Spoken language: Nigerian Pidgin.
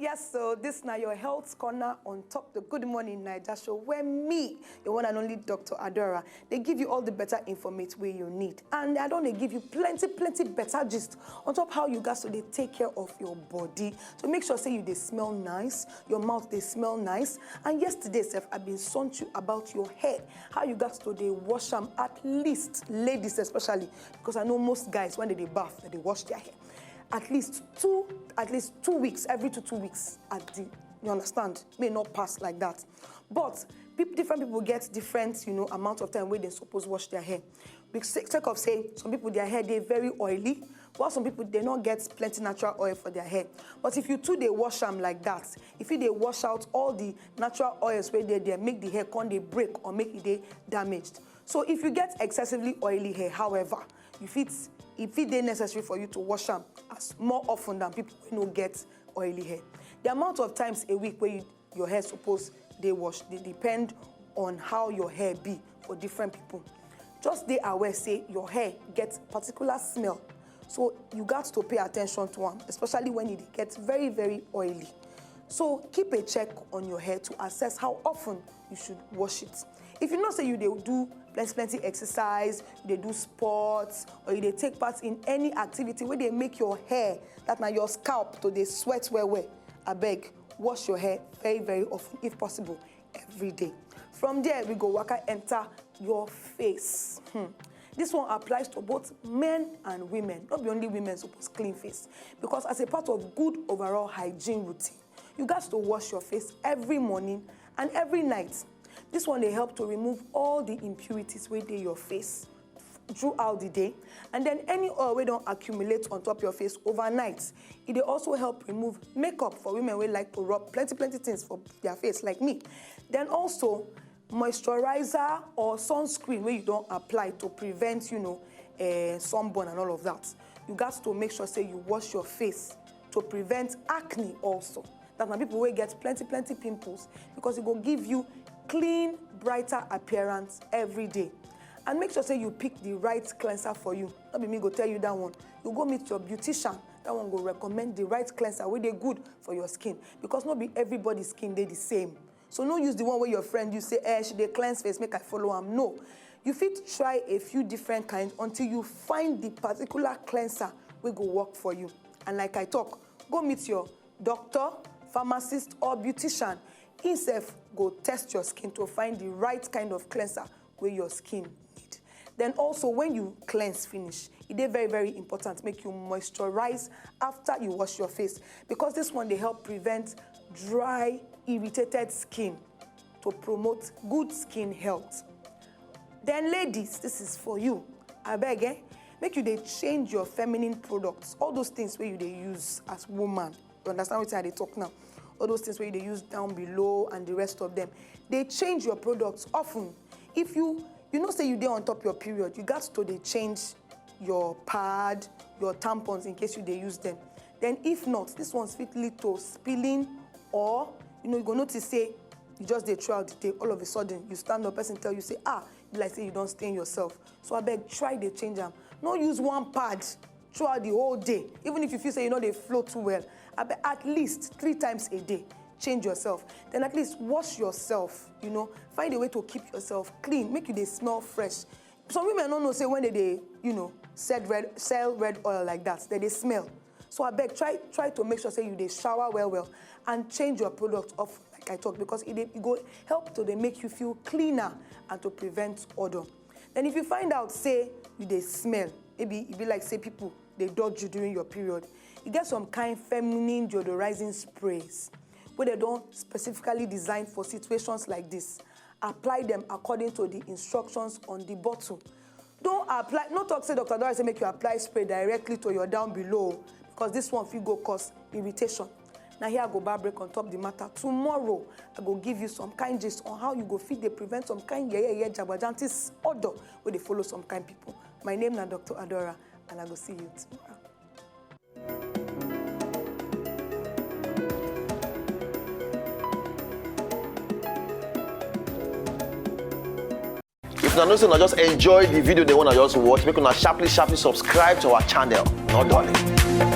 Yes, so this now your health corner on top the Good Morning Naija show, where me, the one and only Dr. Adora, they give you all the better information where you need. And I don't they give you plenty better gist on top how you guys so they take care of your body. So make sure say you they smell nice, your mouth they smell nice. And yesterday, Seth, I've been saying to you about your hair, how you guys so they wash them, at least ladies especially, because I know most guys when they bath, they wash their hair. At least two weeks, every 2 weeks you understand? May not pass like that. But different people get different, amount of time where they're supposed to wash their hair. Because sake of saying, some people, their hair, they're very oily, while some people, they don't get plenty natural oil for their hair. But if you too, they wash them like that, if they wash out all the natural oils where they make the hair con they break or make it damaged. So if you get excessively oily hair, however, if it's necessary for you to wash them as more often than people who don't get oily hair. The amount of times a week where your hair suppose they wash, they depend on how your hair be for different people. Just they aware say your hair gets particular smell. So you got to pay attention to them, especially when it gets very oily. So keep a check on your hair to assess how often you should wash it. If you know say you do plenty exercise, they do sports, or you take part in any activity where they make your hair, that now your scalp to they sweat well, I beg, wash your hair very often, if possible, every day. From there, we go waka enter your face. This one applies to both men and women. Not be only women supposed clean face. Because as a part of good overall hygiene routine, you got to wash your face every morning and every night. This one, they help to remove all the impurities within your face throughout the day. And then any oil we don't accumulate on top of your face overnight. It also help remove makeup for women who like to rub plenty things for their face, like me. Then also, moisturizer or sunscreen where you don't apply to prevent, sunburn and all of that. You got to make sure, say, you wash your face to prevent acne also. That when people will get plenty pimples, because it will give you clean, brighter appearance every day. And make sure say you pick the right cleanser for you. Not be me go tell you that one. You go meet your beautician. That one go recommend the right cleanser where they good for your skin. Because not be everybody's skin they the same. So no use the one where your friend you say, should they cleanse face, make I follow them. No. You fit try a few different kinds until you find the particular cleanser will go work for you. And like I talk, go meet your doctor, pharmacist, or beautician. Himself go test your skin to find the right kind of cleanser where your skin need. Then also when you cleanse finish, it is very important make you moisturize after you wash your face, because this one they help prevent dry, irritated skin to promote good skin health. Then ladies, this is for you. I beg, make you they change your feminine products, all those things where you they use as woman. You understand what I talk now? All those things where they use down below and the rest of them. They change your products often. If you say you did on top of your period, you got to they change your pad, your tampons in case you they use them. Then if not, this one's fit lead to spilling, or you go notice say you just they throughout the day, all of a sudden you stand up, person tell you say, you like say you don't stain yourself. So I beg, try they change them. Not use one pad throughout the whole day. Even if you feel say they flow too well, at least 3 times a day, change yourself. Then at least wash yourself, find a way to keep yourself clean, make you they smell fresh. Some women don't know say when they sell red oil like that they smell. So I beg, try to make sure say you they shower well and change your product off like I talk, because it go help to they make you feel cleaner and to prevent odor. Then if you find out say you they smell, maybe it be like say people they dodge you during your period, you get some kind feminine deodorizing sprays where they don't specifically design for situations like this. Apply them according to the instructions on the bottle. Don't apply, no talk say Dr. Adora say make you apply spray directly to your down below, because this one will go cause irritation. Now here I go bar break on top the matter. Tomorrow I go give you some kind gist on how you go fit they prevent some kind jabajantis odor where they follow some kind people. My name is Dr. Adora, and I go see you tomorrow. If you know, just enjoy the video they want to just watch, make una sharply subscribe to our channel. Not darling.